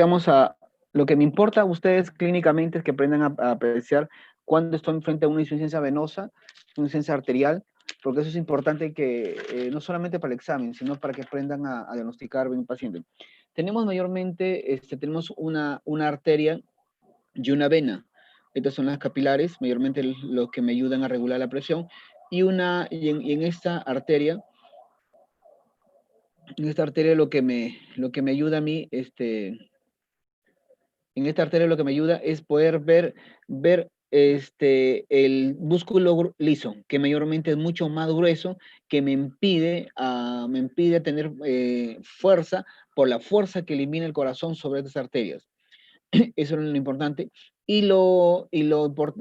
Vamos a, lo que me importa a ustedes clínicamente es que aprendan a apreciar cuando estoy frente a una insuficiencia venosa, una insuficiencia arterial, porque eso es importante que no solamente para el examen, sino para que aprendan a diagnosticar bien un paciente. Tenemos mayormente, tenemos una arteria y una vena. Estas son las capilares, mayormente lo que me ayudan a regular la presión, y en esta arteria lo que me ayuda a mí, en esta arteria lo que me ayuda es poder ver el músculo liso, que mayormente es mucho más grueso, que me impide tener fuerza por la fuerza que elimina el corazón sobre estas arterias. Eso es lo importante.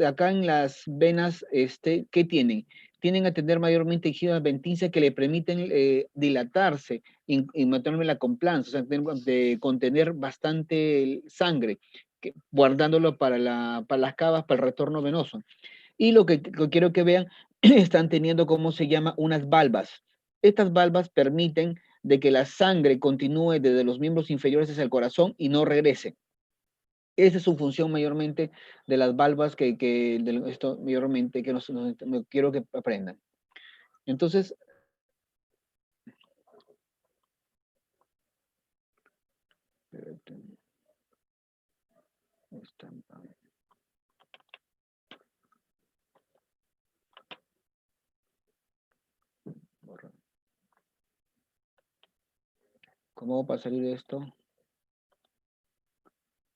Acá en las venas, ¿qué tienen? Tienen a tener mayormente tejido adventicia que le permiten dilatarse y mantener la compliance, o sea, de contener bastante sangre, guardándolo para las cavas, para el retorno venoso. Y lo que quiero que vean, están teniendo, ¿cómo se llama? Unas valvas. Estas valvas permiten de que la sangre continúe desde los miembros inferiores hacia el corazón y no regrese. Esa es su función mayormente de las valvas esto mayormente que no quiero que aprendan. Entonces, ¿cómo va a salir esto?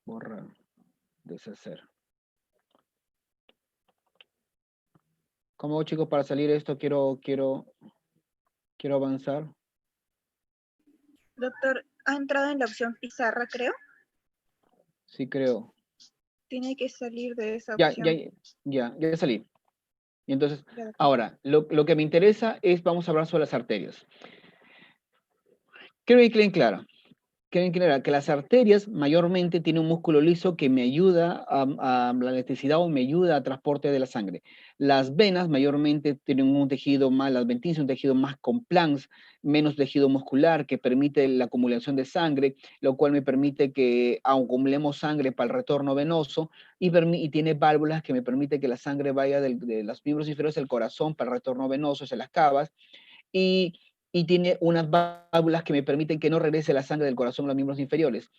Borrar, deshacer. ¿Cómo, chicos, para salir esto quiero avanzar? Doctor, ha entrado en la opción pizarra, creo. Sí, creo. Tiene que salir de esa Ya opción. salí. Y entonces, Ya, doctor. ahora, lo que me interesa es, vamos a hablar sobre las arterias. Quiero ir bien claro. Que las arterias mayormente tienen un músculo liso que me ayuda a la elasticidad o me ayuda a transporte de la sangre. Las venas mayormente tienen un tejido más, las ventosas un tejido más complex, menos tejido muscular que permite la acumulación de sangre, lo cual me permite que acumulemos sangre para el retorno venoso y tiene válvulas que me permite que la sangre vaya de los miembros inferiores del corazón para el retorno venoso hacia las cavas y, y tiene unas válvulas que me permiten que no regrese la sangre del corazón a los miembros inferiores.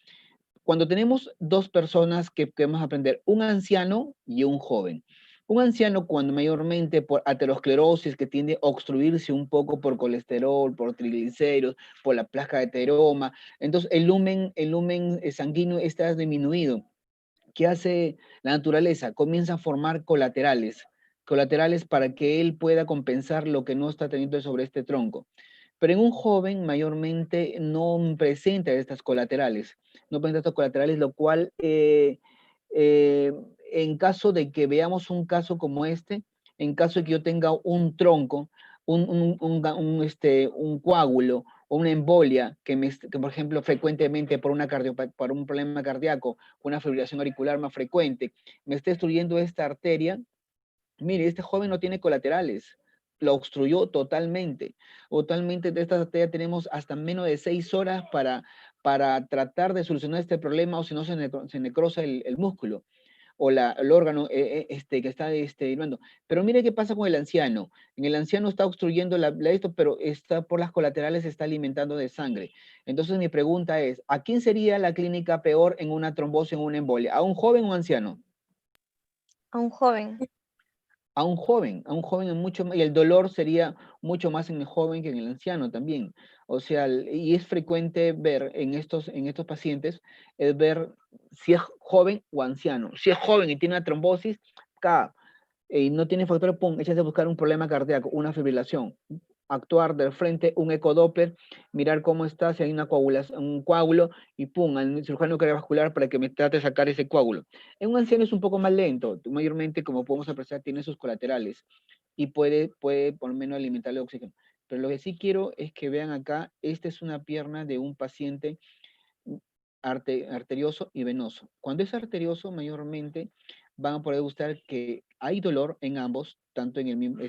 Cuando tenemos dos personas que vamos a aprender, un anciano y un joven. Un anciano cuando mayormente por aterosclerosis que tiende a obstruirse un poco por colesterol, por triglicéridos, por la placa de ateroma, entonces el lumen sanguíneo está disminuido. ¿Qué hace la naturaleza? Comienza a formar colaterales para que él pueda compensar lo que no está teniendo sobre este tronco. Pero en un joven mayormente no presenta estas colaterales, no presenta estos colaterales, lo cual eh, en caso de que veamos un caso como este, en caso de que yo tenga un tronco, un coágulo o una embolia que, por ejemplo, frecuentemente por un problema cardíaco, una fibrilación auricular más frecuente, me esté destruyendo esta arteria, mire, este joven no tiene colaterales, lo obstruyó totalmente. Totalmente de esta arteria tenemos hasta menos de 6 horas para tratar de solucionar este problema o si no se necrosa el músculo o el órgano que está hirviendo. Pero mire qué pasa con el anciano. En el anciano está obstruyendo esto, pero está por las colaterales, está alimentando de sangre. Entonces mi pregunta es, ¿a quién sería la clínica peor en una trombosis, en una embolia? ¿A un joven o un anciano? A un joven. A un joven es mucho más, y el dolor sería mucho más en el joven que en el anciano también. O sea, y es frecuente ver en estos pacientes, es ver si es joven o anciano. Si es joven y tiene una trombosis, y no tiene factor, pum, échase a buscar un problema cardíaco, una fibrilación. Actuar de frente, un ecodoppler, mirar cómo está, si hay una coagulación, un coágulo, y pum, al cirujano cardiovascular para que me trate de sacar ese coágulo. En un anciano es un poco más lento, mayormente, como podemos apreciar, tiene sus colaterales y puede por lo menos alimentarle oxígeno. Pero lo que sí quiero es que vean acá, esta es una pierna de un paciente arterioso y venoso. Cuando es arterioso, mayormente van a poder gustar que hay dolor en ambos, tanto en el mismo...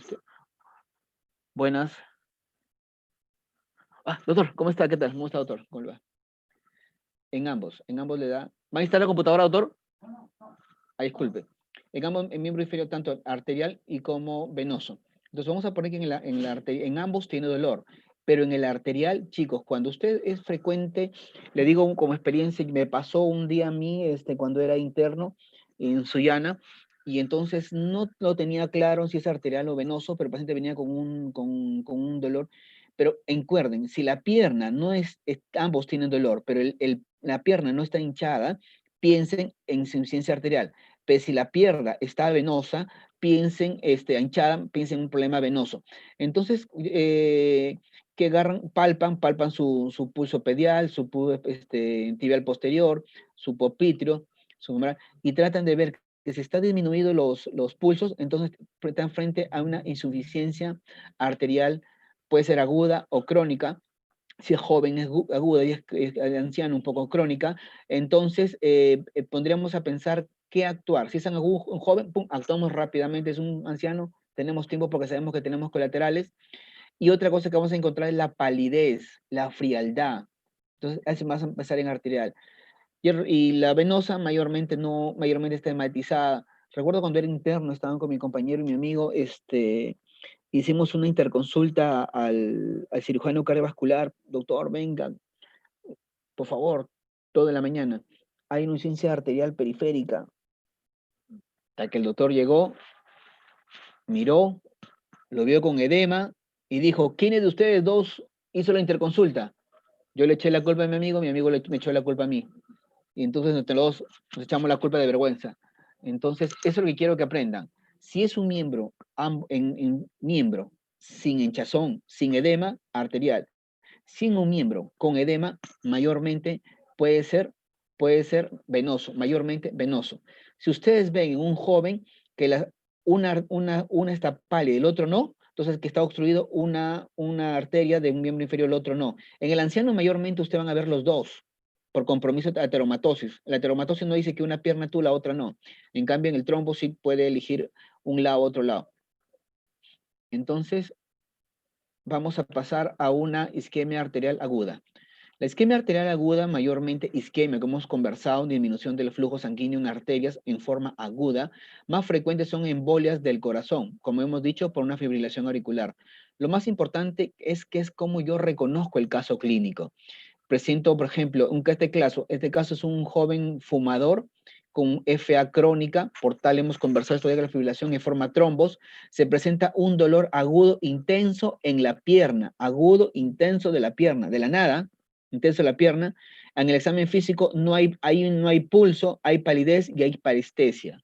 Buenas. Doctor, ¿cómo está? ¿Qué tal? ¿Cómo está, doctor? ¿Cómo le va? En ambos le da. ¿Va a instalar la computadora, doctor? Ay, disculpe. En ambos, en miembro inferior, tanto arterial y como venoso. Entonces vamos a poner que en ambos tiene dolor, pero en el arterial, chicos, cuando usted es frecuente, le digo como experiencia, me pasó un día a mí, cuando era interno en Sullana, y entonces no lo tenía claro si es arterial o venoso, pero el paciente venía con un dolor. Pero encuerden, si la pierna no ambos tienen dolor, pero la pierna no está hinchada, piensen en insuficiencia arterial. Pero si la pierna está venosa, piensen, hinchada, piensen en un problema venoso. Entonces, que agarran, palpan su pulso pedial, su tibial posterior, su popitrio, su femoral, y tratan de ver que se está disminuido los pulsos, entonces están frente a una insuficiencia arterial, puede ser aguda o crónica. Si es joven es aguda y es anciano un poco crónica, entonces pondríamos a pensar qué actuar. Si es un joven, pum, actuamos rápidamente. Es un anciano, tenemos tiempo porque sabemos que tenemos colaterales. Y otra cosa que vamos a encontrar es la palidez, la frialdad. Entonces, eso va a empezar en arterial. Y la venosa mayormente está hematizada. Recuerdo cuando era interno, estaban con mi compañero y mi amigo, hicimos una interconsulta al cirujano cardiovascular. Doctor, venga, por favor, toda la mañana. Hay una insuficiencia arterial periférica. Hasta que el doctor llegó, miró, lo vio con edema y dijo, ¿quiénes de ustedes dos hizo la interconsulta? Yo le eché la culpa a mi amigo me echó la culpa a mí. Y entonces entre los dos nos echamos la culpa de vergüenza. Entonces, eso es lo que quiero que aprendan. Si es un miembro, miembro sin hinchazón, sin edema arterial, sin un miembro con edema, mayormente puede ser venoso, mayormente venoso. Si ustedes ven en un joven que una está pálida y el otro no, entonces que está obstruido una arteria de un miembro inferior, el otro no. En el anciano mayormente ustedes van a ver los dos, por compromiso de ateromatosis. La ateromatosis no dice que una pierna tú, la otra no. En cambio, en el trombo sí puede elegir un lado u otro lado. Entonces, vamos a pasar a una isquemia arterial aguda. La isquemia arterial aguda, mayormente isquemia, como hemos conversado, disminución del flujo sanguíneo en arterias en forma aguda, más frecuentes son embolias del corazón, como hemos dicho, por una fibrilación auricular. Lo más importante es que es como yo reconozco el caso clínico. Presento, por ejemplo, este caso es un joven fumador con FA crónica, por tal hemos conversado esto de la fibrilación en forma trombos, se presenta un dolor agudo intenso en la pierna, agudo intenso de la pierna, de la nada, intenso de la pierna. En el examen físico no hay pulso, hay palidez y hay parestesia.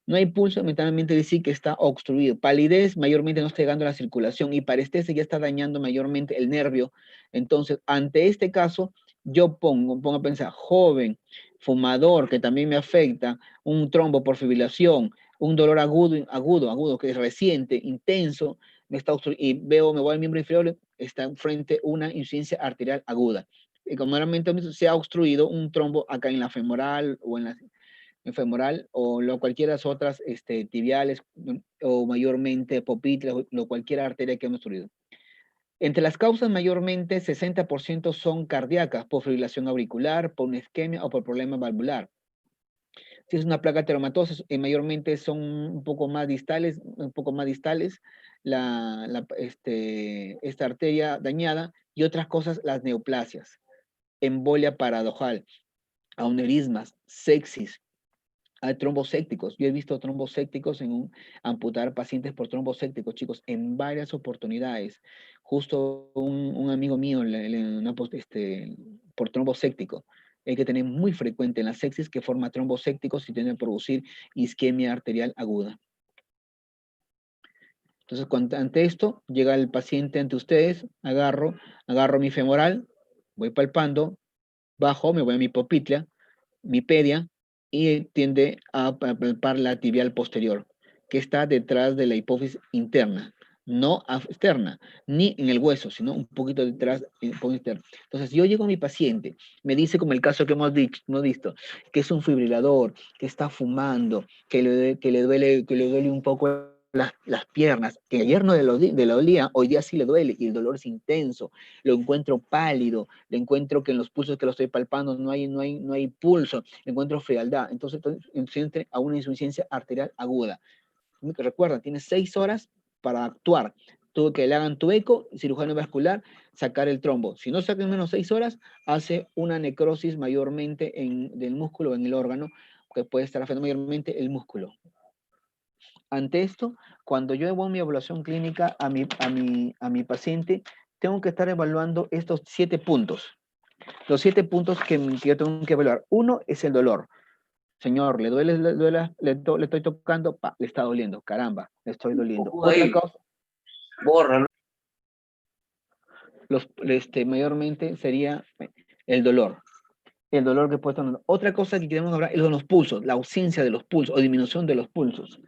No hay pulso, mentalmente decir que está obstruido. Palidez mayormente no está llegando a la circulación y parestesia ya está dañando mayormente el nervio. Entonces, ante este caso, yo pongo a pensar, joven, fumador, que también me afecta, un trombo por fibrilación, un dolor agudo, que es reciente, intenso, y me voy al miembro inferior, está frente a una insuficiencia arterial aguda. Y como normalmente se ha obstruido un trombo acá en la femoral o en la femoral o cualquiera de las otras tibiales o mayormente popitres o cualquier arteria que hemos estudiado. Entre las causas mayormente 60% son cardíacas, por fibrilación auricular, por una isquemia o por problema valvular. Si es una placa ateromatosa, mayormente son un poco más distales, esta arteria dañada y otras cosas, las neoplasias, embolia paradojal, aneurismas, sepsis, hay trombocépticos. Yo he visto trombocépticos amputar pacientes por trombocépticos, chicos, en varias oportunidades. Justo un amigo mío por trombocéptico. Hay que tener muy frecuente en la sepsis que forma trombocépticos y tiende a producir isquemia arterial aguda. Entonces, ante esto, llega el paciente ante ustedes, agarro mi femoral, voy palpando, bajo, me voy a mi popitlia, mi pedia, y tiende a palpar la tibial posterior, que está detrás de la hipófisis interna, no externa, ni en el hueso, sino un poquito detrás, interna. Entonces, yo llego a mi paciente, me dice como el caso que hemos visto, que es un fibrilador, que está fumando, que le duele un poco las piernas, que ayer no le dolía, hoy día sí le duele y el dolor es intenso, lo encuentro pálido, le encuentro que en los pulsos que lo estoy palpando no hay pulso, le encuentro frialdad, entonces siente a una insuficiencia arterial aguda. Recuerda, tienes 6 horas para actuar. Tú que le hagan tu eco, cirujano vascular, sacar el trombo. Si no sacan menos 6 horas, hace una necrosis mayormente del músculo en el órgano, que puede estar afectando mayormente el músculo. Ante esto, cuando yo hago mi evaluación clínica a mi paciente, tengo que estar evaluando estos 7 puntos. Los 7 puntos que yo tengo que evaluar. Uno es el dolor. Señor, le duele, le estoy tocando, le está doliendo, caramba, le estoy doliendo. Otra cosa, Bórralo. Mayormente sería el dolor que puede estar. Otra cosa que queremos hablar es de los pulsos, la ausencia de los pulsos o disminución de los pulsos.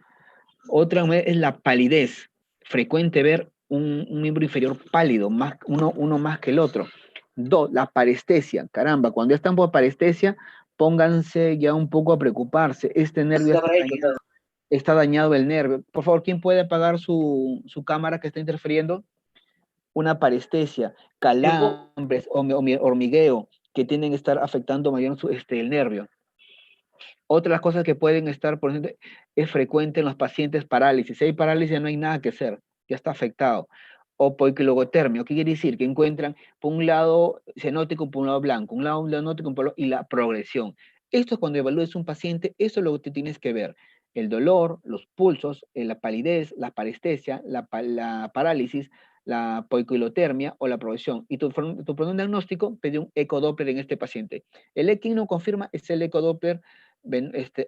Otra es la palidez, frecuente ver un miembro inferior pálido, uno más que el otro. 2, la parestesia, caramba, cuando ya están por parestesia, pónganse ya un poco a preocuparse. Este nervio está dañado el nervio. Por favor, ¿quién puede apagar su cámara que está interfiriendo? Una parestesia, calambres o hormigueo que tienden a estar afectando mayormente el nervio. Otras cosas que pueden estar, por ejemplo, es frecuente en los pacientes parálisis. Si hay parálisis no hay nada que hacer, ya está afectado. O poiquilogotermia, ¿qué quiere decir? Que encuentran por un lado cianótico, por un lado blanco, un lado cianótico y la progresión. Esto es cuando evalúes un paciente, eso es lo que tienes que ver. El dolor, los pulsos, la palidez, la parestesia, la parálisis, la poiquilotermia o la progresión. Y tu diagnóstico pedí un ecodoppler en este paciente. El ECI no confirma, es el ecodoppler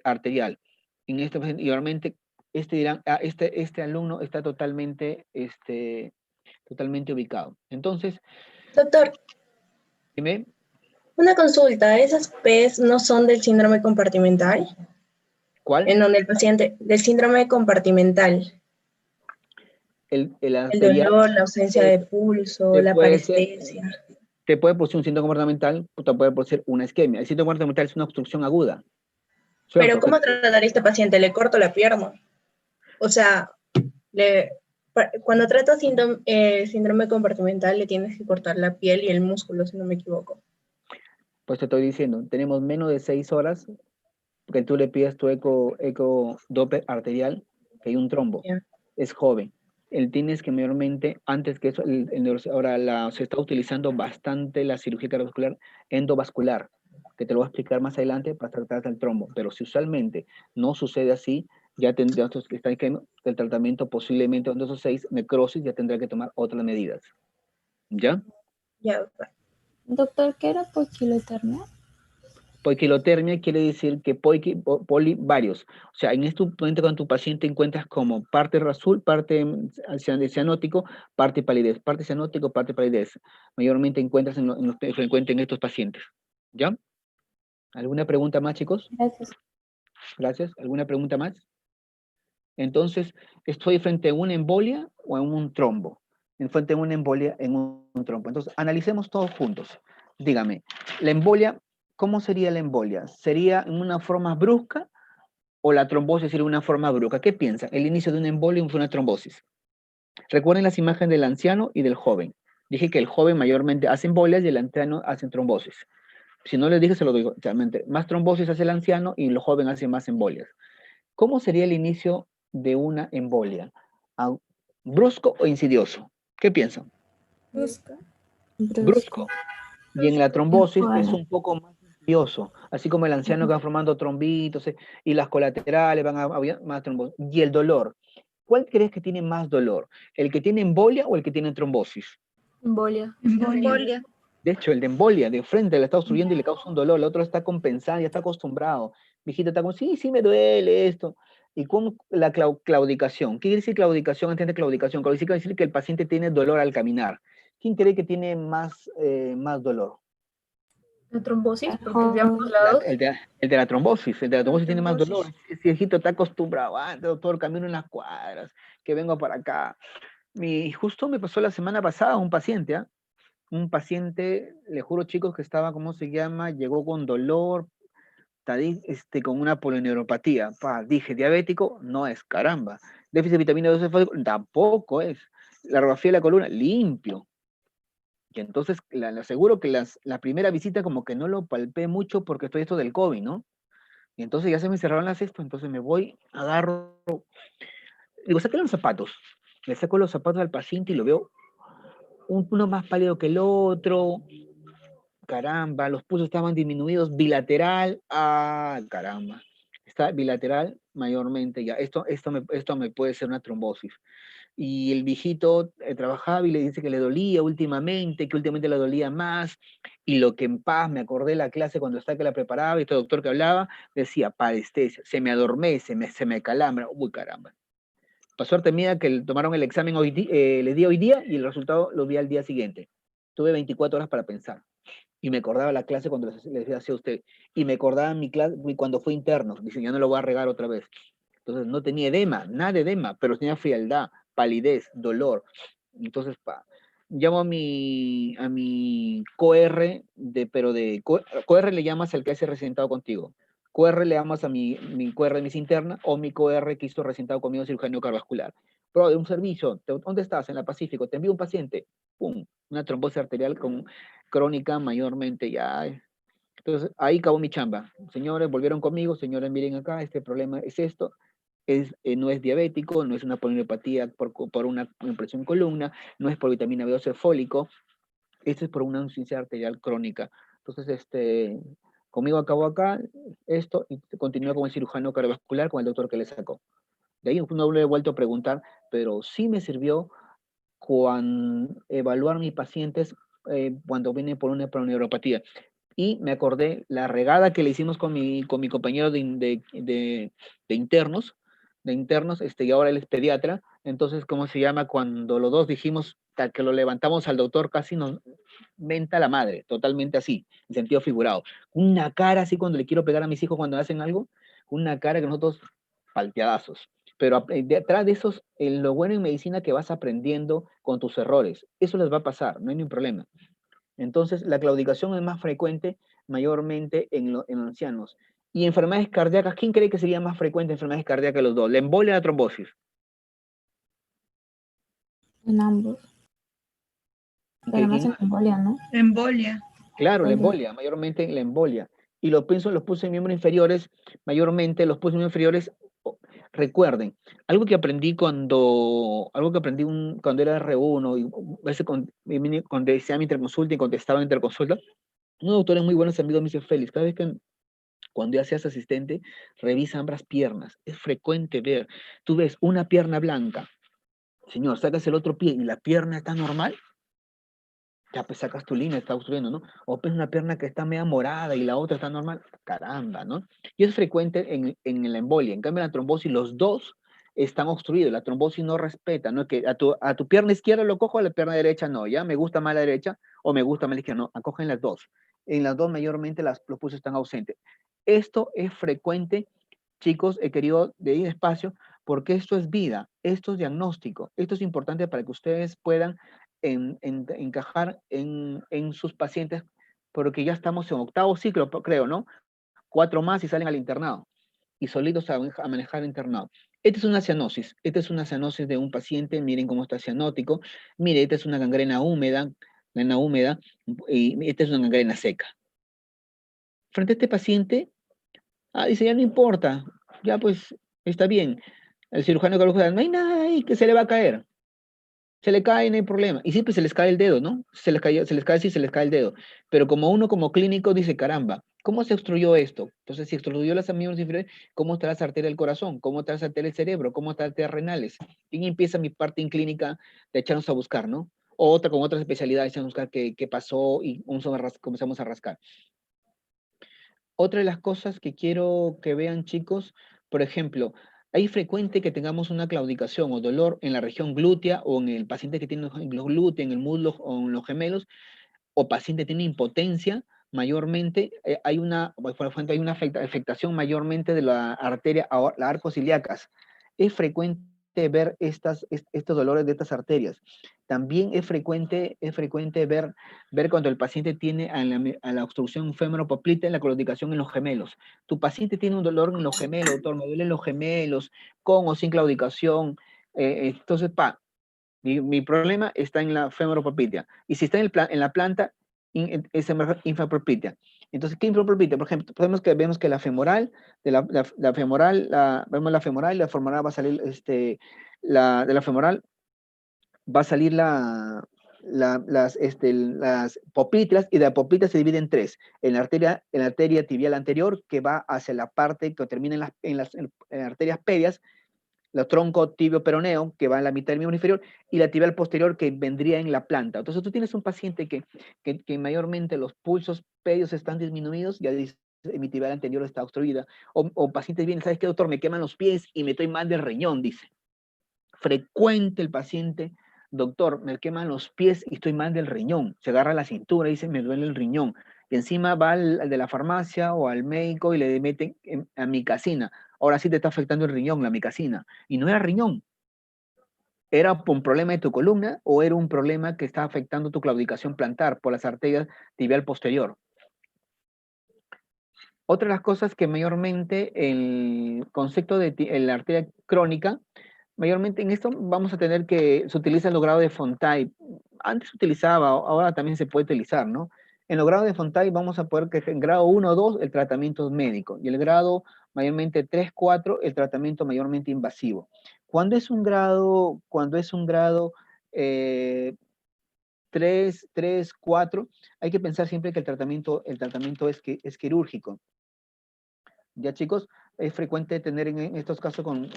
arterial. En este paciente, y obviamente dirán, este alumno está totalmente ubicado. Entonces, Doctor, dime. una consulta, ¿esas P's no son del síndrome compartimental? ¿Cuál? En donde el paciente, del síndrome compartimental. El dolor, la ausencia de pulso, la parestesia. Te puede producir un síndrome comportamental, te puede producir una isquemia. El síndrome comportamental es una obstrucción aguda. Pero ¿cómo tratar a este paciente? ¿Le corto la pierna? O sea, cuando tratas síndrome compartimental le tienes que cortar la piel y el músculo, si no me equivoco. Pues te estoy diciendo, tenemos menos de 6 horas que tú le pides tu eco doppler arterial, que hay un trombo. Yeah. Es joven. Él tienes que mayormente, antes que eso, ahora se está utilizando bastante la cirugía cardiovascular endovascular, que te lo voy a explicar más adelante para tratar del trombo. Pero si usualmente no sucede así, ya tendría que estar el tratamiento posiblemente de esos 6 necrosis, ya tendrá que tomar otras medidas. ¿Ya? Ya. Doctor, ¿qué era poiquilotermia? Poiquilotermia quiere decir que poli varios. O sea, en este momento con tu paciente encuentras como parte azul, parte cianótico, parte palidez, parte cianótico, parte palidez. Mayormente encuentras frecuente en estos pacientes. ¿Ya? ¿Alguna pregunta más, chicos? Gracias. Gracias. ¿Alguna pregunta más? Entonces, ¿estoy frente a una embolia o a un trombo? Frente a una embolia en un trombo. Entonces, analicemos todos juntos. Dígame, la embolia, ¿cómo sería la embolia? ¿Sería en una forma brusca o la trombosis sería una forma brusca? ¿Qué piensan? El inicio de una embolia fue una trombosis. Recuerden las imágenes del anciano y del joven. Dije que el joven mayormente hace embolias y el anciano hace trombosis. Si no les dije, se lo digo. Más trombosis hace el anciano y el joven hace más embolias. ¿Cómo sería el inicio de una embolia? ¿Brusco o insidioso? ¿Qué piensan? Brusco. Brusco. Y en la trombosis es un poco más insidioso, así como el anciano que va formando trombitos y las colaterales van a más trombosis. Y el dolor. ¿Cuál crees que tiene más dolor? ¿El que tiene embolia o el que tiene trombosis? Embolia. Embolia. De hecho, el de embolia, de frente, le está obstruyendo y le causa un dolor. El otro está compensando, ya está acostumbrado. Mijito está como, sí, me duele esto. ¿Y cómo la claudicación? ¿Qué quiere decir claudicación? ¿Entiende claudicación? Claudicación quiere decir que el paciente tiene dolor al caminar. ¿Quién cree que tiene más dolor? La trombosis, porque de ambos lados. El de la trombosis. El de la trombosis tiene más dolor. Ese viejito está acostumbrado. Doctor, camino en las cuadras, que vengo para acá. Justo me pasó la semana pasada un paciente, ¿ah? Un paciente, le juro chicos que estaba, ¿cómo se llama? Llegó con dolor, con una polineuropatía. Dije, diabético, no es, caramba. Déficit de vitamina D, tampoco es. La radiografía de la columna, limpio. Y entonces, le aseguro que la primera visita como que no lo palpé mucho porque estoy esto del COVID, ¿no? Y entonces ya se me cerraron las esto, entonces me voy, agarro, digo, saqué los zapatos. Le saco los zapatos al paciente y lo veo uno más pálido que el otro. Caramba, los pulsos estaban disminuidos, bilateral, caramba. Está bilateral mayormente ya. Esto me puede ser una trombosis. Y el viejito trabajaba y le dice que le dolía últimamente, que últimamente le dolía más, y lo que en paz me acordé de la clase cuando estaba que la preparaba y este doctor que hablaba, decía, parestesia, se me adormece, se me calambra, uy caramba. Por suerte mía que tomaron el examen le di hoy día y el resultado lo vi al día siguiente. Tuve 24 horas para pensar. Y me acordaba la clase cuando les decía a usted. Y me acordaba mi clase cuando fue interno. Dice, ya no lo voy a regar otra vez. Entonces no tenía edema, nada de edema, pero tenía frialdad, palidez, dolor. Entonces, llamo a mi QR, QR le llamas al que hace residentado contigo. QR le llamas a mi QR de mis interna o mi QR que hizo residentado conmigo cirujano cardiovascular. Pero de un servicio, ¿dónde estás? En la Pacífico, te envío un paciente, ¡pum! Una trombosis arterial crónica mayormente ya. Entonces, ahí acabó mi chamba. Señores, volvieron conmigo, señores, miren acá, este problema es esto, no es diabético, no es una polineuropatía por una impresión columna, no es por vitamina B12 fólico, esto es por una insuficiencia arterial crónica. Entonces, conmigo acabó acá esto y continué con el cirujano cardiovascular, con el doctor que le sacó. De ahí no le he vuelto a preguntar, pero sí me sirvió cuando evaluar mis pacientes cuando vienen por una polineuropatía. Y me acordé la regada que le hicimos con mi compañero de internos, y ahora él es pediatra. Entonces, ¿cómo se llama? Cuando los dos dijimos que lo levantamos al doctor, casi nos menta la madre, totalmente así, en sentido figurado. Una cara así cuando le quiero pegar a mis hijos cuando hacen algo, una cara que nosotros palteadazos. Pero detrás de esos, lo bueno en medicina que vas aprendiendo con tus errores. Eso les va a pasar, no hay ningún problema. Entonces, la claudicación es más frecuente mayormente en ancianos. Y enfermedades cardíacas, ¿quién cree que sería más frecuente enfermedades cardíacas de los dos? ¿La embolia o la trombosis? En ambos. Pero más en embolia, ¿no? Embolia. Claro, la embolia, mayormente la embolia. Y los pulsos miembros inferiores, mayormente los pulsos miembros inferiores, recuerden, algo que aprendí cuando era R1, y a veces cuando decía mi interconsulta y contestaba en interconsulta, unos doctores muy buenos amigos me dice, Félix, cada vez que cuando ya seas asistente, revisa ambas piernas. Es frecuente ver, tú ves una pierna blanca, señor, sacas el otro pie y la pierna está normal, ya pues sacas tu línea, está obstruyendo, ¿no? O ves una pierna que está media morada y la otra está normal, caramba, ¿no? Y es frecuente en la embolia. En cambio, en la trombosis, los dos están obstruidos. La trombosis no respeta, ¿no? Que a tu pierna izquierda lo cojo, a la pierna derecha no, ¿ya? Me gusta más la derecha o me gusta más la izquierda, no, acogen las dos. En las dos mayormente los pulsos están ausentes. Esto es frecuente, chicos, he querido de ir despacio, porque esto es vida, esto es diagnóstico, esto es importante para que ustedes puedan encajar en sus pacientes, porque ya estamos en octavo ciclo, creo, ¿no? 4 más y salen al internado, y solitos a manejar internado. Esta es una cianosis de un paciente, miren cómo está cianótico, mire, esta es una gangrena húmeda, y esta es una gangrena seca. Frente a este paciente, dice, ya no importa, ya pues está bien. El cirujano cardiovascular, no hay nada ahí que se le va a caer. Se le cae, no hay problema. Y siempre se les cae el dedo, ¿no? Se les cae el dedo. Pero como uno como clínico dice, caramba, ¿cómo se obstruyó esto? Entonces, si obstruyó las miembros inferiores, ¿cómo está las arterias del corazón? ¿Cómo está las arterias del cerebro? ¿Cómo están las arterias renales? Y empieza mi parte en clínica de echarnos a buscar, ¿no? O otra con otras especialidades, echarnos a buscar qué pasó y comenzamos a rascar. Otra de las cosas que quiero que vean, chicos, por ejemplo, hay frecuente que tengamos una claudicación o dolor en la región glútea o en el paciente que tiene los glúteos, en el muslo o en los gemelos, o paciente tiene impotencia, mayormente por ejemplo, hay una afectación mayormente de la arteria, la arcos ilíacas. Es frecuente frecuente ver estos dolores de estas arterias. También es frecuente ver cuando el paciente tiene a la obstrucción femoropópltea en la claudicación en los gemelos. Tu paciente tiene un dolor en los gemelos, doctor, me duelen los gemelos, con o sin claudicación. Entonces, mi problema está en la femoropolpitea. Y si está en la planta, es infrapolpitea. Entonces, ¿qué infrapolpitea? Por ejemplo, vemos que la femoral, vemos la femoral y la femoral va a salir, de la femoral va a salir las popliteas, y de la poplita se divide en tres. En la arteria tibial anterior, que va hacia la parte que termina en las arterias pedias, el tronco tibio peroneo, que va en la mitad del miembro inferior, y la tibial posterior, que vendría en la planta. Entonces tú tienes un paciente que mayormente los pulsos pedios están disminuidos, ya dice, mi tibial anterior está obstruida, o pacientes vienen, ¿sabes qué, doctor? Me queman los pies y me estoy mal del riñón, dice. Frecuente el paciente, doctor, me queman los pies y estoy mal del riñón. Se agarra la cintura y dice, me duele el riñón. Y encima va al de la farmacia o al médico y le meten amicacina. Ahora sí te está afectando el riñón, la amicacina. Y no era riñón. ¿Era un problema de tu columna o era un problema que está afectando tu claudicación plantar por las arterias tibial posterior? Otra de las cosas que mayormente el concepto de la arteria crónica, mayormente en esto vamos a tener que se utiliza el grado de Fontay. Antes se utilizaba, ahora también se puede utilizar, ¿no? En los grados de Fontay vamos a poder que en grado 1 o 2 el tratamiento es médico y el grado mayormente 3, 4 el tratamiento mayormente invasivo. Cuando es un grado 3, 4, hay que pensar siempre que el tratamiento es quirúrgico. Ya, chicos, es frecuente tener en estos casos con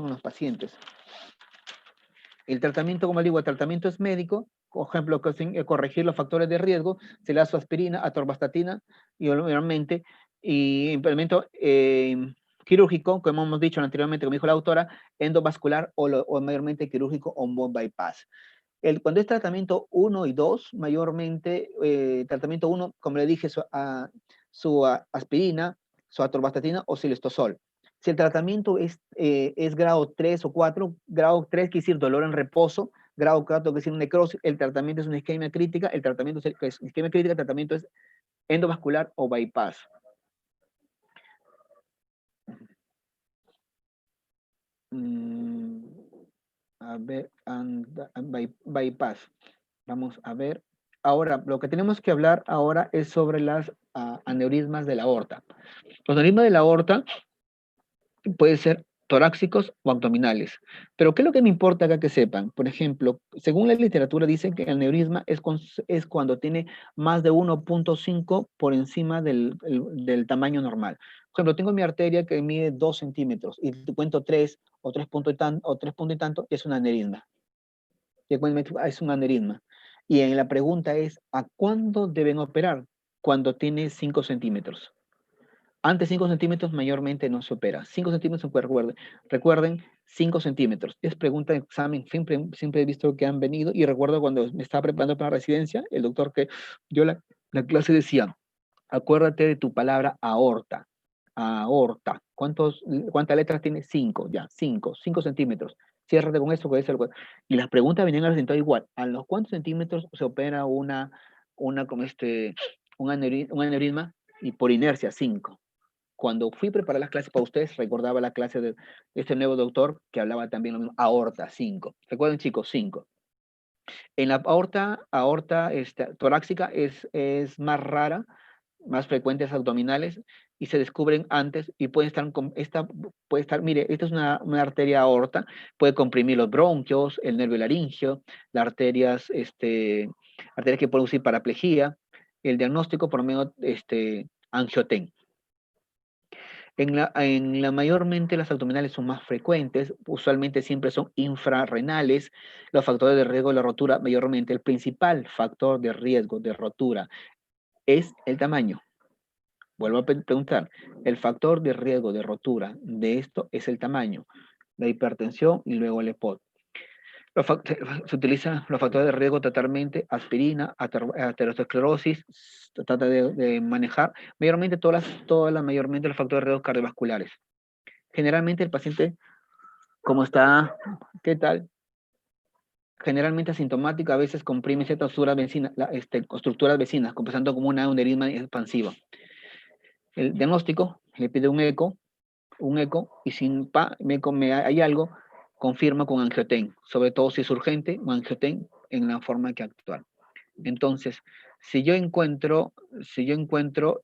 los pacientes. El tratamiento, como digo, el tratamiento es médico. Por ejemplo, corregir los factores de riesgo, se le da su aspirina, atorvastatina, y obviamente, y implemento quirúrgico, como hemos dicho anteriormente, como dijo la autora, endovascular o mayormente quirúrgico o bypass. Cuando es tratamiento 1 y 2, mayormente, tratamiento 1, como le dije, su aspirina, su atorvastatina o silestosol. Si el tratamiento es grado 3 o 4, grado 3 quiere decir dolor en reposo, grado 4 quiere decir necrosis, el tratamiento es una isquemia crítica, el tratamiento es endovascular o bypass. A ver, bypass. Vamos a ver. Ahora, lo que tenemos que hablar ahora es sobre las aneurismas de la aorta. Los aneurismas de la aorta pueden ser torácicos o abdominales. Pero ¿qué es lo que me importa acá que sepan? Por ejemplo, según la literatura dice que el aneurisma es cuando tiene más de 1.5 por encima del tamaño normal. Por ejemplo, tengo mi arteria que mide 2 centímetros y te cuento 3 o 3 puntos y tanto, es un aneurisma. Es un aneurisma. Y en la pregunta es, ¿a cuándo deben operar? Cuando tiene 5 centímetros. Antes 5 centímetros mayormente no se opera. 5 centímetros, recuerden 5 centímetros. Es pregunta de examen, siempre he visto que han venido y recuerdo cuando me estaba preparando para la residencia, el doctor que dio la clase decía, acuérdate de tu palabra aorta. Aorta. ¿Cuántas letras tiene? 5, ya, 5 centímetros. Ciérrate con eso, y las preguntas venían al sentado igual. ¿A los cuántos centímetros se opera un aneurisma? Y por inercia, 5. Cuando fui a preparar las clases para ustedes, recordaba la clase de este nuevo doctor que hablaba también lo mismo, aorta, 5. Recuerden, chicos, 5. En la aorta torácica es más rara, más frecuentes abdominales y se descubren antes y puede estar, mire, esta es una arteria aorta, puede comprimir los bronquios, el nervio laringio, las arterias que pueden producir paraplegia, el diagnóstico por medio angioten. Mayormente las abdominales son más frecuentes, usualmente siempre son infrarrenales. Los factores de riesgo de la rotura, mayormente el principal factor de riesgo de rotura es el tamaño. Vuelvo a preguntar, el factor de riesgo de rotura de esto es el tamaño, la hipertensión y luego el EPOD. Se utilizan los factores de riesgo totalmente, aspirina, aterosclerosis, se trata de manejar mayormente mayormente los factores de riesgo cardiovasculares. Generalmente el paciente ¿Cómo está? ¿Qué tal? Generalmente asintomático, a veces comprime ciertas estructuras vecinas, comenzando como una aneurisma expansiva. El diagnóstico, le pide un eco, y si hay algo, confirma con angioten, sobre todo si es urgente, un angioten en la forma que actuar. Entonces, si yo encuentro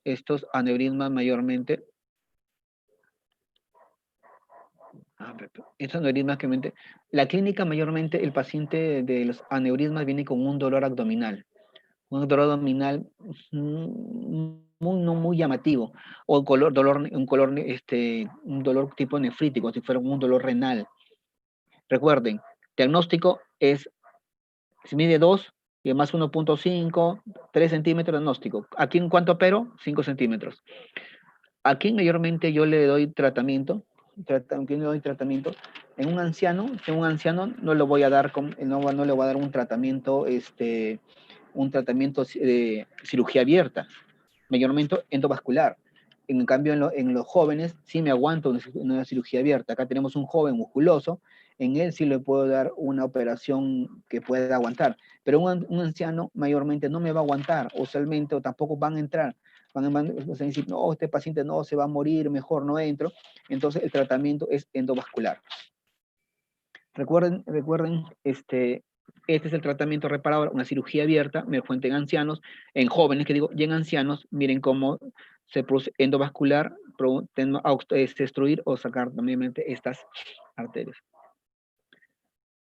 estos aneurismas mayormente, estos aneurismas la clínica mayormente, el paciente de los aneurismas viene con un dolor abdominal, no muy llamativo, o un dolor tipo nefrítico, si fuera un dolor renal. Recuerden, diagnóstico es, si mide 2 y más 1.5, 3 centímetros, diagnóstico. Aquí en cuanto opero, 5 centímetros. Aquí mayormente yo le doy tratamiento, en un anciano, no le voy a dar, no le voy a dar un tratamiento, de cirugía abierta, mayormente endovascular. En cambio, en los jóvenes sí me aguanto una cirugía abierta. Acá tenemos un joven musculoso, en él sí le puedo dar una operación que pueda aguantar, pero un anciano mayormente no me va a aguantar, usualmente, o tampoco van a entrar. Van a decir, no, este paciente no se va a morir, mejor no entro. Entonces el tratamiento es endovascular. Recuerden, este es el tratamiento reparador, una cirugía abierta, me cuenten en ancianos, en jóvenes, que digo, y en ancianos, miren cómo se produce endovascular, destruir o sacar también estas arterias.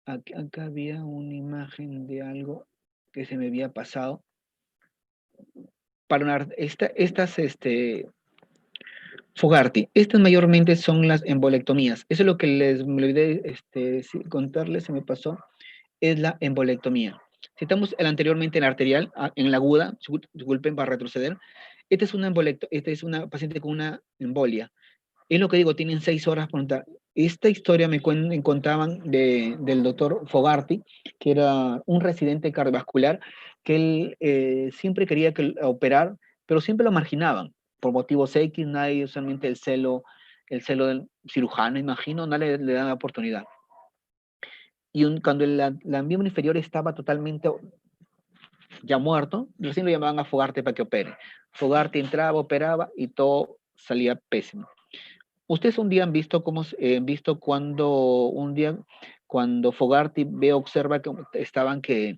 Acá había una imagen de algo que se me había pasado. Para Fogarty, estas mayormente son las embolectomías. Eso es lo que me olvidé contarles, se me pasó, es la embolectomía. Si estamos anteriormente en la arterial, en la aguda, disculpen para retroceder, esta es una paciente con una embolia. Es lo que digo, tienen 6 horas por entrar. Esta historia me contaban del doctor Fogarty, que era un residente cardiovascular, que él siempre quería operar, pero siempre lo marginaban por motivos X, nadie, usualmente el celo del cirujano, imagino, nadie le da la oportunidad. Y cuando la miembro inferior estaba totalmente ya muerto, recién lo llamaban a Fogarty para que opere. Fogarty entraba, operaba y todo salía pésimo. Ustedes un día han visto cuando Fogarty observa que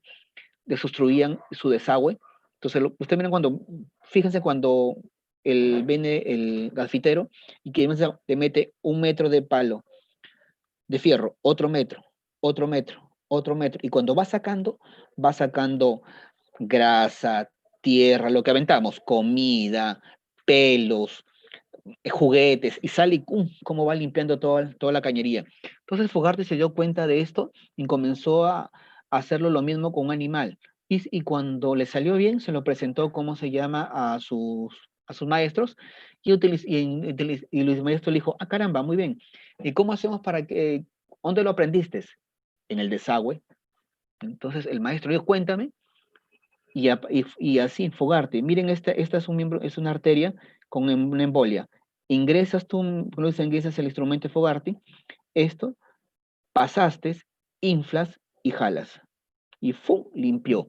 desobstruían su desagüe. Entonces, ustedes miren fíjense cuando viene el gafitero y que le mete 1 metro de palo de fierro, otro metro, otro metro, otro metro, y cuando va sacando grasa, tierra, lo que aventamos, comida, pelos, juguetes, y sale y cómo va limpiando toda la cañería. Entonces Fogarty se dio cuenta de esto y comenzó a hacerlo lo mismo con un animal. Y cuando le salió bien, se lo presentó, ¿cómo se llama?, a sus maestros, y los maestros le dijo, ah, caramba, muy bien. ¿Y cómo hacemos dónde lo aprendiste? En el desagüe. Entonces el maestro le dijo, cuéntame, y así, Fogarty. Miren, esta es una arteria con una embolia. Ingresas el instrumento de Fogarty, esto, pasaste, inflas y jalas. Y ¡fum! Limpió.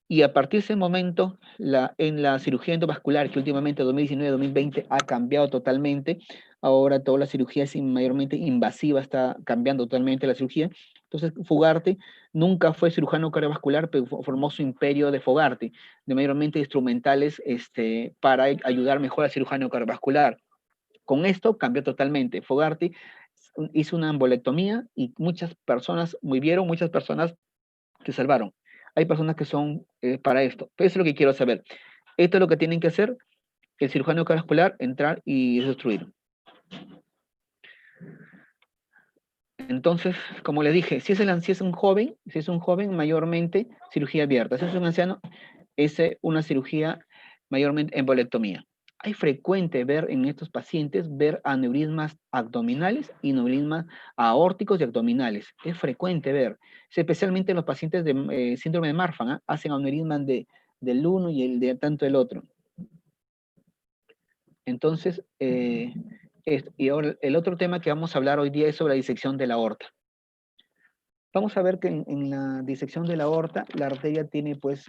Y a partir de ese momento, en la cirugía endovascular, que últimamente 2019-2020 ha cambiado totalmente, ahora toda la cirugía es mayormente invasiva, está cambiando totalmente la cirugía. Entonces, Fogarty nunca fue cirujano cardiovascular, pero formó su imperio de Fogarty, de mayormente instrumentales para ayudar mejor al cirujano cardiovascular. Con esto cambió totalmente. Fogarty hizo una embolectomía y muchas personas murieron, muchas personas se salvaron. Hay personas que son para esto. Pero eso es lo que quiero saber. Esto es lo que tienen que hacer el cirujano cardiovascular, entrar y destruir. Entonces, como le dije, si es un joven, mayormente cirugía abierta. Si es un anciano, es una cirugía mayormente embolectomía. Hay frecuente ver en estos pacientes aneurismas abdominales y aneurismas aórticos y abdominales. Es frecuente ver, especialmente en los pacientes de síndrome de Marfan, hacen aneurismas del uno y tanto el otro. Entonces, Y ahora el otro tema que vamos a hablar hoy día es sobre la disección de la aorta. Vamos a ver que en la disección de la aorta, la arteria tiene pues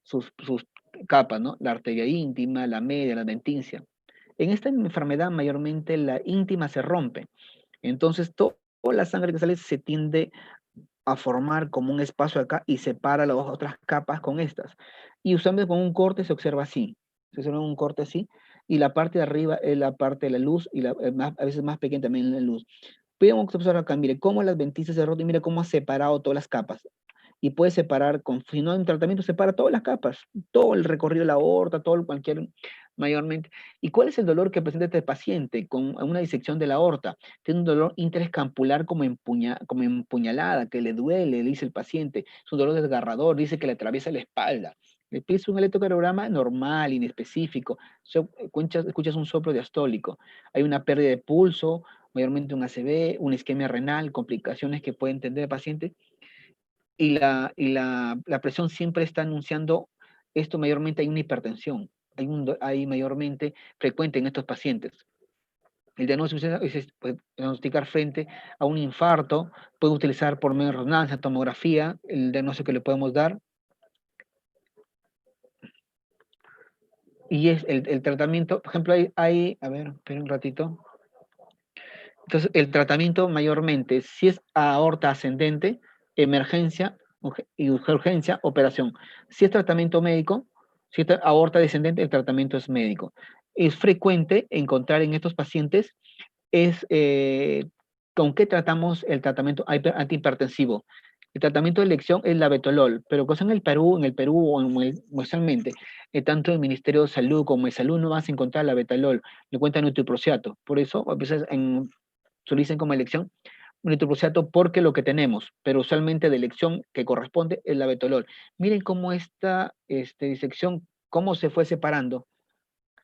sus capas, ¿no? La arteria íntima, la media, la adventicia. En esta enfermedad mayormente la íntima se rompe. Entonces toda la sangre que sale se tiende a formar como un espacio acá y separa las otras capas con estas. Y usualmente con un corte se observa así. Se observa un corte así. Y la parte de arriba es la parte de la luz y a veces más pequeña también la luz. Podemos observar acá, mire cómo las adventicia se roto y mire cómo ha separado todas las capas. Y puede separar, si no hay un tratamiento, separa todas las capas, todo el recorrido de la aorta, todo cualquier, mayormente. ¿Y cuál es el dolor que presenta este paciente con una disección de la aorta? Tiene un dolor interescampular como empuñalada, que le duele, dice el paciente. Es un dolor desgarrador, dice que le atraviesa la espalda. Le pides un electrocardiograma normal, inespecífico. Escuchas un soplo diastólico. Hay una pérdida de pulso, mayormente un ACV, una isquemia renal, complicaciones que puede entender el paciente. La presión siempre está anunciando esto, mayormente hay una hipertensión. Hay mayormente frecuente en estos pacientes. El diagnóstico puede diagnosticar frente a un infarto, puede utilizar por medio de resonancia, tomografía, el diagnóstico que le podemos dar. Y es el tratamiento, por ejemplo, a ver, espera un ratito. Entonces, el tratamiento mayormente, si es aorta ascendente, emergencia y urgencia, operación. Si es tratamiento médico, si es aorta descendente, el tratamiento es médico. Es frecuente encontrar en estos pacientes con qué tratamos el tratamiento antihipertensivo. El tratamiento de elección es la betolol, pero cosa en el Perú o muestral,mente, tanto el Ministerio de Salud como el Salud no vas a encontrar la betolol, le cuentan nitiprociato. Por eso, a veces soliciten como elección nitiprociato porque lo que tenemos, pero usualmente de elección que corresponde es la betolol. Miren cómo esta disección, cómo se fue separando.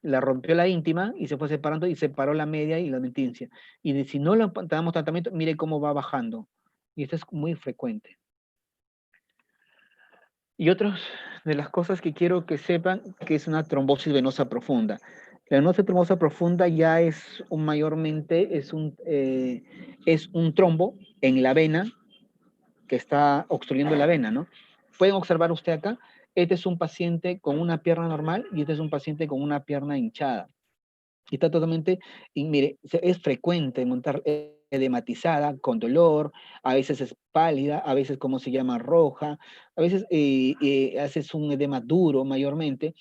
La rompió la íntima y se fue separando y separó la media y la adventicia. Y si no le damos tratamiento, mire cómo va bajando. Y esto es muy frecuente. Y otras de las cosas que quiero que sepan, que es una trombosis venosa profunda. La venosa trombosa profunda ya mayormente es un trombo en la vena que está obstruyendo la vena, ¿no? Pueden observar usted acá, este es un paciente con una pierna normal y este es un paciente con una pierna hinchada. Y está totalmente, y mire, es frecuente encontrar edematizada, con dolor, a veces es pálida, a veces, como se llama, roja, a veces haces un edema duro mayormente.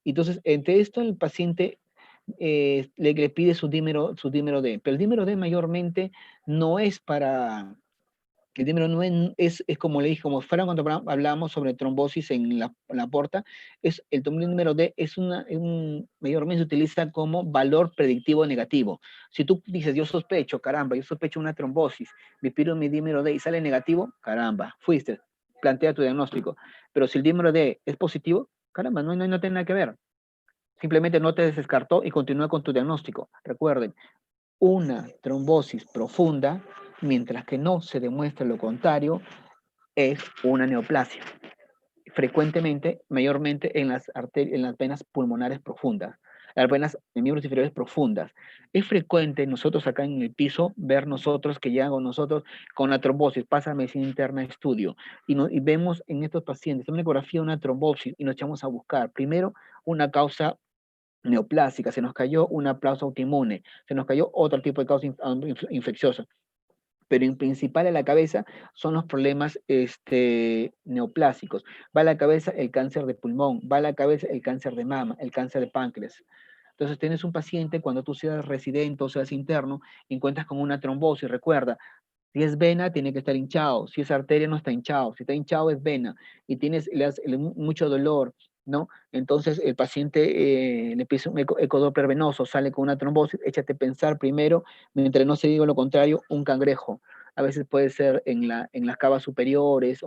Entonces, entre esto el paciente le pide su dímero D, pero el dímero D mayormente no es para el dímero no es como le dije, como fuera cuando hablábamos sobre trombosis en la porta, el dímero D mayormente se utiliza como valor predictivo negativo. Si tú dices, yo sospecho una trombosis, me pido mi dímero D y sale negativo, caramba, fuiste, plantea tu diagnóstico. Pero si el dímero D es positivo, caramba, no tiene nada que ver. Simplemente no te descartó y continúa con tu diagnóstico. Recuerden, una trombosis profunda, mientras que no se demuestre lo contrario, es una neoplasia. Frecuentemente, mayormente en las venas pulmonares profundas, las venas de miembros inferiores profundas. Es frecuente nosotros acá en el piso ver nosotros que ya nosotros con la trombosis, pasa a medicina interna de estudio, y vemos en estos pacientes una ecografía, una trombosis, y nos echamos a buscar primero una causa neoplásica, se nos cayó una causa autoinmune, se nos cayó otro tipo de causa infecciosa. Pero en principal a la cabeza son los problemas neoplásicos. Va a la cabeza el cáncer de pulmón, va a la cabeza el cáncer de mama, el cáncer de páncreas. Entonces tienes un paciente, cuando tú seas residente o seas interno, encuentras con una trombosis, recuerda, si es vena, tiene que estar hinchado. Si es arteria, no está hinchado. Si está hinchado, es vena. Y tienes mucho dolor, ¿no? Entonces, el paciente le pide un ecodoppler venoso, sale con una trombosis, échate a pensar primero, mientras no se diga lo contrario, un cangrejo. A veces puede ser en las cavas superiores,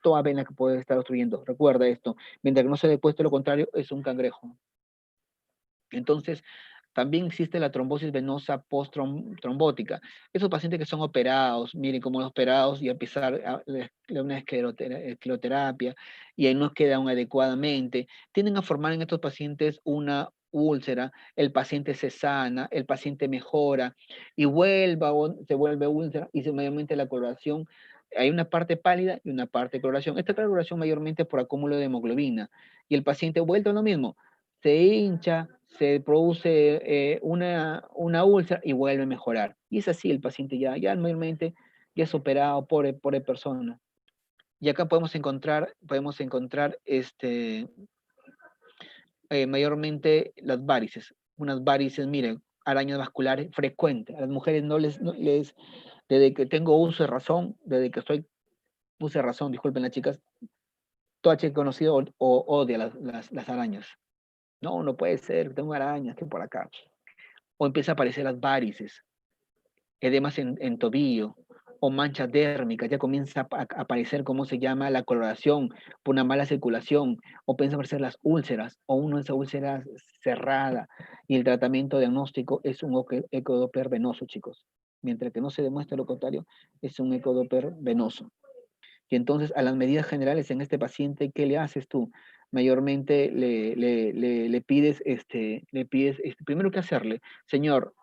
toda vena que puede estar obstruyendo. Recuerda esto. Mientras que no se haya puesto lo contrario, es un cangrejo. Entonces, también existe la trombosis venosa post-trombótica. Esos pacientes que son operados, miren cómo los operados y empezar una escleroterapia y ahí no quedan adecuadamente, tienden a formar en estos pacientes una úlcera, el paciente se sana, el paciente mejora y se vuelve úlcera y mayormente la coloración, hay una parte pálida y una parte de coloración. Esta coloración mayormente por acúmulo de hemoglobina y el paciente vuelto a lo mismo, se hincha, se produce una úlcera y vuelve a mejorar. Y es así, el paciente ya mayormente ya es operado por persona. Y acá podemos encontrar mayormente las varices. Unas varices, miren, arañas vasculares frecuentes. A las mujeres desde que tengo uso de razón, desde que estoy uso de razón, disculpen las chicas, toda chica conocido odia las arañas. No, no puede ser, tengo arañas, que por acá. O empieza a aparecer las varices, edemas en tobillo, o manchas dérmicas, ya comienza a aparecer, ¿cómo se llama? La coloración por una mala circulación, o comienza a aparecer las úlceras, o una de esas úlceras cerrada, y el tratamiento diagnóstico es un ecodoppler venoso, chicos. Mientras que no se demuestre lo contrario, es un ecodoppler venoso. Y entonces a las medidas generales en este paciente, ¿qué le haces tú? Mayormente le pides, primero que hacerle, señor,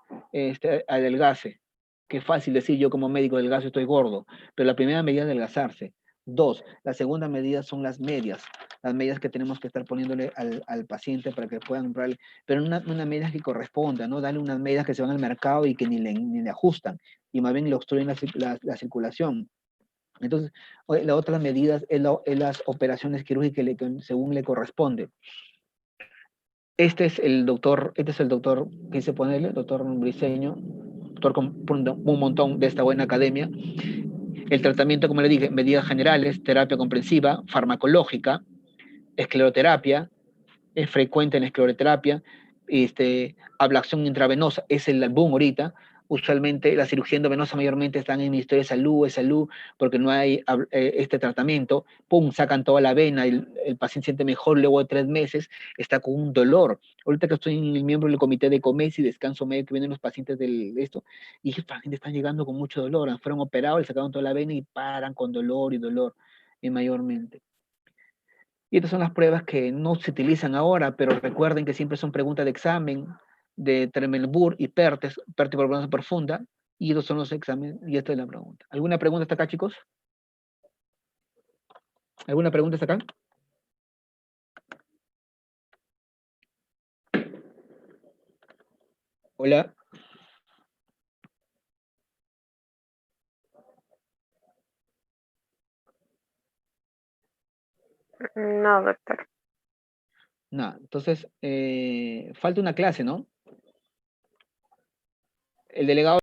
adelgace. Qué fácil decir yo como médico adelgazo estoy gordo, pero la primera medida es adelgazarse. Dos, la segunda medida son las medidas que tenemos que estar poniéndole al paciente para que puedan comprarle, pero una medida que corresponda, ¿no? Darle unas medidas que se van al mercado y que ni le ajustan, y más bien le obstruyen la circulación. Entonces, la otra medida es las operaciones quirúrgicas según le corresponde. Este es el doctor que hice ponerle, el doctor Briceño, doctor con un montón de esta buena academia. El tratamiento, como le dije, medidas generales, terapia comprensiva, farmacológica, escleroterapia, es frecuente en escleroterapia, ablación intravenosa, es el boom ahorita. Usualmente la cirugía endovenosa mayormente están en el Ministerio de Salud, porque no hay este tratamiento, pum, sacan toda la vena, el paciente siente mejor, luego de 3 meses está con un dolor. Ahorita que estoy en el miembro del comité de COMES y descanso medio que vienen los pacientes de esto, y los pacientes están llegando con mucho dolor, fueron operados, le sacaron toda la vena y paran con dolor y dolor, mayormente. Y estas son las pruebas que no se utilizan ahora, pero recuerden que siempre son preguntas de examen, de Tremblay y PERTES, PERTES por probabilidad profunda, y estos son los exámenes, y esta es la pregunta. ¿Alguna pregunta hasta acá, chicos? ¿Alguna pregunta hasta acá? Hola. No, doctor. No, entonces, falta una clase, ¿no? El delegado